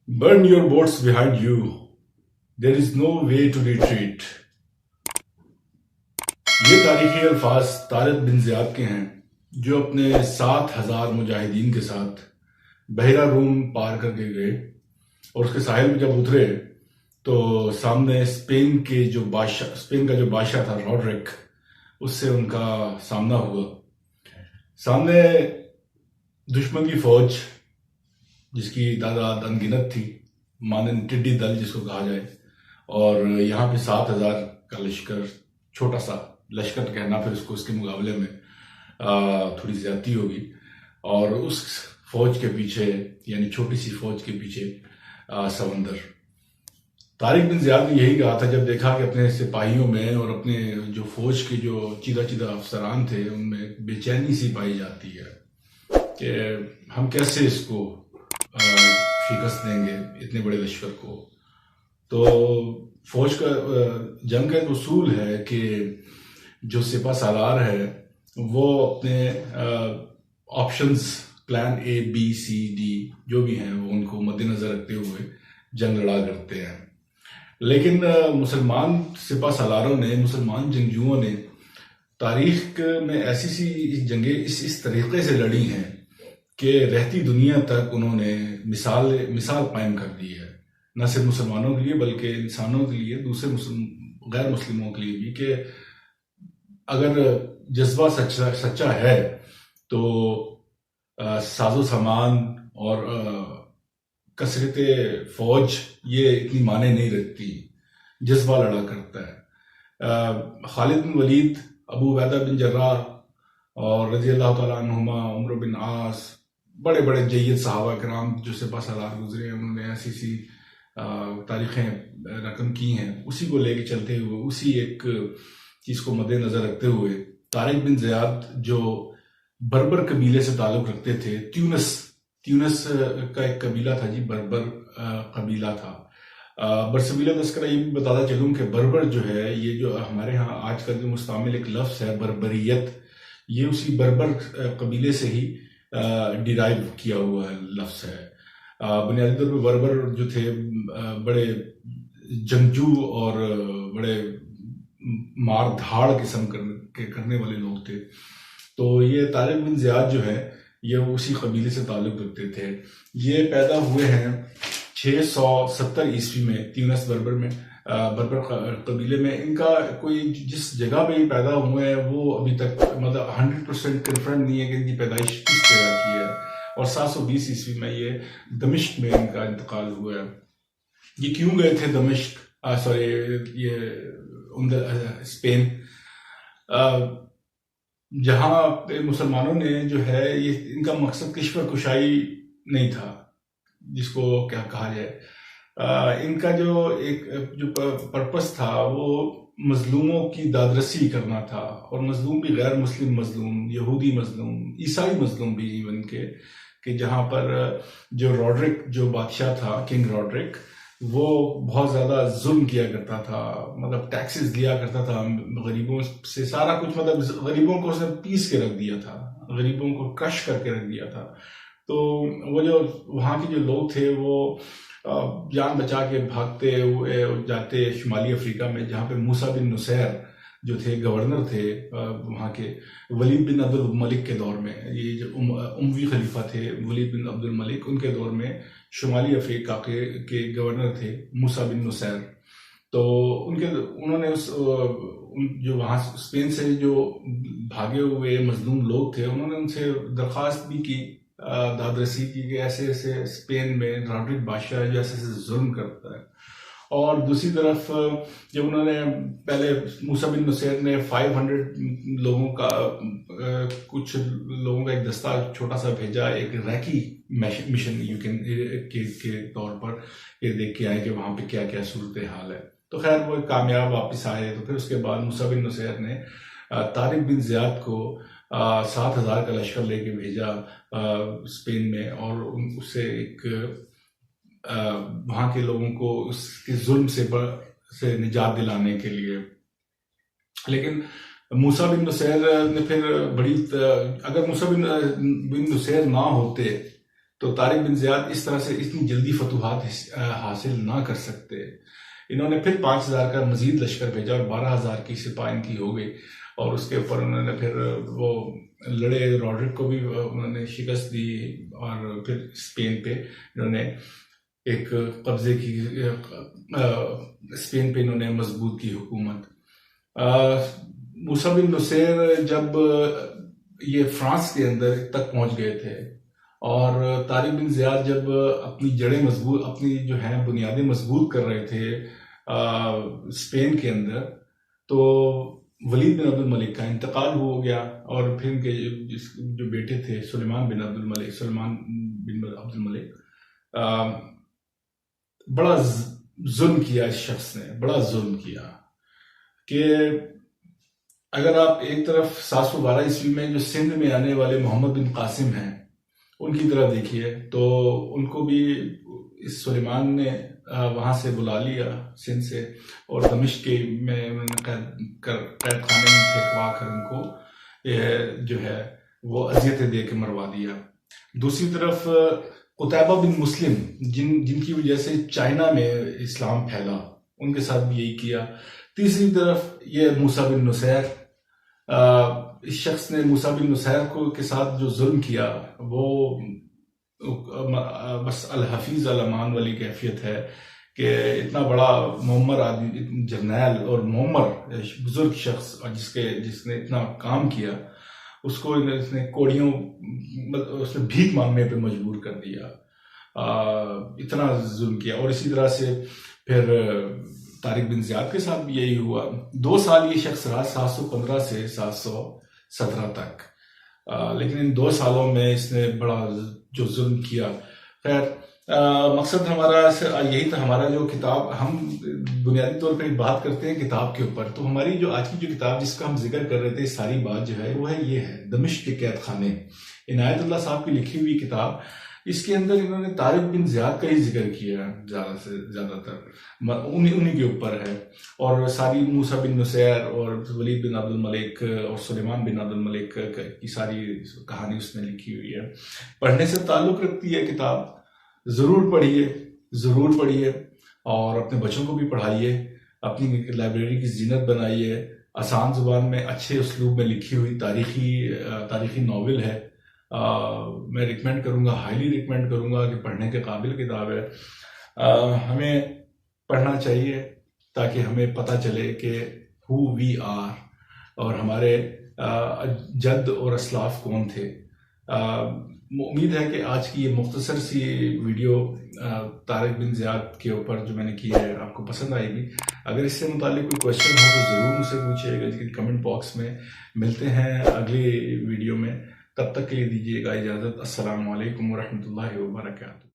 Burn your boats behind you. There is no way to retreat. ये तारीखी अल्फाज तारिक बिन Ziyad के हैं जो अपने 7,000 मुजाहिदीन के साथ बहरा रूम पार करके गए और उसके साहिल में जब उतरे तो सामने स्पेन का जो बादशाह था रॉड्रिक, उससे उनका सामना हुआ। सामने दुश्मन की फौज जिसकी तादाद अनगिनत थी, मानन टिड्डी दल जिसको कहा जाए, और यहाँ पे 7,000 का लश्कर, छोटा सा लश्कर कहना फिर उसको उसके मुकाबले में थोड़ी ज्यादती होगी। और उस फौज के पीछे, यानी छोटी सी फौज के पीछे समंदर। तारिक बिन ज़ियाद ने यही कहा था जब देखा कि अपने सिपाहियों में और अपने जो फौज के जो चीदा चीदा अफसरान थे उनमें बेचैनी सी पाई जाती है कि हम कैसे इसको शिकस्त देंगे इतने बड़े लश्कर को। तो फौज का जंग का एक उसूल है कि जो सिपा सालार है वो अपने options, plan A B C D जो भी हैं वो उनको मद्देनजर रखते हुए जंग लड़ा करते हैं। लेकिन मुसलमान सिपा सालारों ने, मुसलमान जंगजुओं ने तारीख में ऐसी सी जंगें इस तरीके से लड़ी हैं कि रहती दुनिया तक उन्होंने मिसाल कायम कर दी है, न सिर्फ मुसलमानों के लिए बल्कि इंसानों के लिए, दूसरे गैर मुस्लिमों के लिए भी, कि अगर जज्बा सच्चा है तो साजो सामान और कसरत फौज ये इतनी माने नहीं रखती, जज्बा लड़ा करता है। खालिद बिन वलीद, अबू उबैदा बिन जर्राह और रजी अल्लाह तआला अन्हुमा, उमर बिन आस, बड़े बड़े जय्यद सहाबा कराम जो सिपा सालार गुजरे हैं, उन्होंने ऐसी सी तारीखें रकम की हैं। उसी को लेके चलते हुए, उसी एक चीज को मद्देनजर रखते हुए तारिक बिन ज़ियाद जो बर्बर कबीले से ताल्लुक रखते थे, ट्यूनस का एक कबीला था जी, बर्बर कबीला था। बरसबीला तस्करा ये भी बताता चलूं कि बर्बर जो है, ये जो हमारे यहाँ आजकल जो मुस्तामिल एक लफ्ज है बर्बरियत, ये उसी बर्बर कबीले से ही डिराइव किया हुआ लफ्ज है। बुनियादी तौर पर बर्बर जो थे बड़े जंगजू और बड़े मार धाड़ किस्म करने वाले लोग थे। तो ये तारिक बिन ज़ियाद जो है ये उसी कबीले से ताल्लुक रखते थे। ये पैदा हुए हैं 670 ईस्वी में ट्यूनस बर्बर में, बर्बर कबीले में। इनका कोई जिस जगह पे ये पैदा हुए हैं वो अभी तक मतलब 100% कन्फर्म नहीं है कि इनकी पैदाइश किस जगह की है। और 720 ईस्वी में ये दमिश्क में इनका इंतकाल हुआ है। ये क्यों गए थे दमिश्क, सॉरी ये स्पेन, जहां पे मुसलमानों ने जो है ये इनका मकसद किश्वर कुशाई नहीं था, जिसको क्या कहा जाए, इनका जो एक जो पर्पस था वो मजलूमों की दादरसी करना था। और मजलूम भी गैर मुस्लिम मजलूम, यहूदी मजलूम, ईसाई मजलूम भी इवन के, कि जहां पर जो रॉड्रिक जो बादशाह था, किंग रॉड्रिक, वो बहुत ज्यादा जुल्म किया करता था, मतलब टैक्सेस लिया करता था गरीबों से, सारा कुछ, मतलब गरीबों को उसने पीस के रख दिया था, गरीबों को क्रश करके रख दिया था। तो वो जो वहाँ के जो लोग थे वो जान बचा के भागते हुए जाते शुमाली अफ्रीका में, जहाँ पे मूसा बिन नुसैर जो थे गवर्नर थे वहाँ के, वलीद बिन अब्दुल मलिक के दौर में, ये जो उमवी खलीफा थे वलीद बिन अब्दुल मलिक, उनके दौर में शुमाली अफ्रीका के गवर्नर थे मूसा बिन नुसैर। तो उन्होंने जो वहाँ स्पेन से जो भागे हुए मजलूम लोग थे, उन्होंने उनसे दरख्वास्त भी की, दादरसी की, कि ऐसे ऐसे स्पेन में रॉड्रिक बादशाह जो ऐसे ऐसे जुल्म करता है। और दूसरी तरफ जब उन्होंने पहले मूसा बिन नुसैर ने 500 लोगों का कुछ लोगों का एक दस्ता छोटा सा भेजा, एक रैकी मिशन यू कैन के तौर पर, ये देख के आए कि वहां पे क्या क्या सूरत हाल है। तो खैर वो कामयाब वापस आए। तो फिर उसके बाद मूसा बिन नुसैर ने तारिक बिन ज़ियाद को 7,000 का लश्कर लेके भेजा स्पेन में, और उससे एक वहां के लोगों को उसके जुल्म से निजात दिलाने के लिए। लेकिन मूसा बिन नुसैर ने फिर अगर मूसा बिन नुसैर ना होते तो तारिक बिन ज़ियाद इस तरह से इतनी जल्दी फतूहात हासिल ना कर सकते। इन्होंने फिर 5,000 का मजीद लश्कर भेजा और 12,000 की सिपाह इनकी हो गई, और उसके ऊपर उन्होंने फिर वो लड़े, रॉड्रिक को भी उन्होंने शिकस्त दी, और फिर स्पेन पे इन्होंने एक कब्जे की, स्पेन पे इन्होंने मजबूत की हुकूमत। मूसा बिन नुसैर जब ये फ्रांस के अंदर तक पहुंच गए थे, और तारिक बिन ज़ियाद जब अपनी जड़ें मजबूत, अपनी जो है बुनियादें मजबूत कर रहे थे स्पेन के अंदर, तो वलीद बिन अब्दुल मलिक का इंतकाल हो गया, और फिर उनके जो बेटे थे सुलेमान बिन अब्दुल मलिक, बड़ा जुल्म किया इस शख्स ने, बड़ा जुल्म किया कि अगर आप एक तरफ 712 ईस्वी में जो सिंध में आने वाले मोहम्मद बिन कासिम हैं उनकी तरफ देखिए, तो उनको भी इस सुलेमान ने वहां से बुला लिया सिंध से, और दमिश्क के में उन्होंने कैद खाने में फेंकवा कर उनको जो है वो अजियतें दे के मरवा दिया। दूसरी तरफ कुतैबा बिन मुस्लिम, जिनकी वजह से चाइना में इस्लाम फैला, उनके साथ भी यही किया। तीसरी तरफ ये मूसा बिन नुसैर, इस शख्स ने मूसा बिन नुसैर को के साथ जो जुल्म किया वो बस अल हफीज अल अमान वाली कैफियत है कि इतना बड़ा मोमर आदमी, जर्नैल और मोमर बुजुर्ग शख्स जिसने इतना काम किया, उसको इसने कोड़ियों, उसने भीख मांगने पे मजबूर कर दिया, इतना जुल्म किया। और इसी तरह से फिर तारिक बिन ज़ियाद के साथ भी यही हुआ। 2 साल ये शख्स रहा, 715 से 717 तक, लेकिन इन 2 सालों में इसने बड़ा जो जुल्म किया। खैर, मकसद हमारा यही था। हमारा जो किताब, हम बुनियादी तौर पर बात करते हैं किताब के ऊपर, तो हमारी जो आज की जो किताब जिसका हम जिक्र कर रहे थे, सारी बात जो है वो है ये है दमिश्क के कैद खाने, इनायतुल्लाह साहब की लिखी हुई किताब। इसके अंदर इन्होंने तारिक बिन ज़ियाद का ही जिक्र किया है, ज़्यादा से ज़्यादातर उन्हीं के ऊपर है, और सारी मूसा बिन नुसैर और वलीद बिन अब्दुल मलिक और सुलेमान बिन अब्दुल मलिक की सारी कहानी उसमें लिखी हुई है। पढ़ने से ताल्लुक़ रखती है किताब, ज़रूर पढ़िए, और अपने बच्चों को भी पढ़ाइए, अपनी लाइब्रेरी की जीनत बनाइए। आसान ज़ुबान में अच्छे उसलूब में लिखी हुई तारीखी नावल है। मैं रिकमेंड करूँगा, हाईली रिकमेंड करूँगा कि पढ़ने के काबिल किताब है। हमें पढ़ना चाहिए ताकि हमें पता चले कि हु वी आर, और हमारे जद और असलाफ कौन थे। उम्मीद है कि आज की ये मुख्तसर सी वीडियो तारिक बिन ज़ियाद के ऊपर जो मैंने की है आपको पसंद आएगी। अगर इससे मुतालिक कोई क्वेश्चन हो तो ज़रूर मुझसे पूछिएगा, लेकिन कमेंट बॉक्स में। मिलते हैं अगली वीडियो में, तब तक के लिए दीजिएगा इजाज़त। अस्सलामु अलैकुम वरहमतुल्लाहि वबरकातुहू।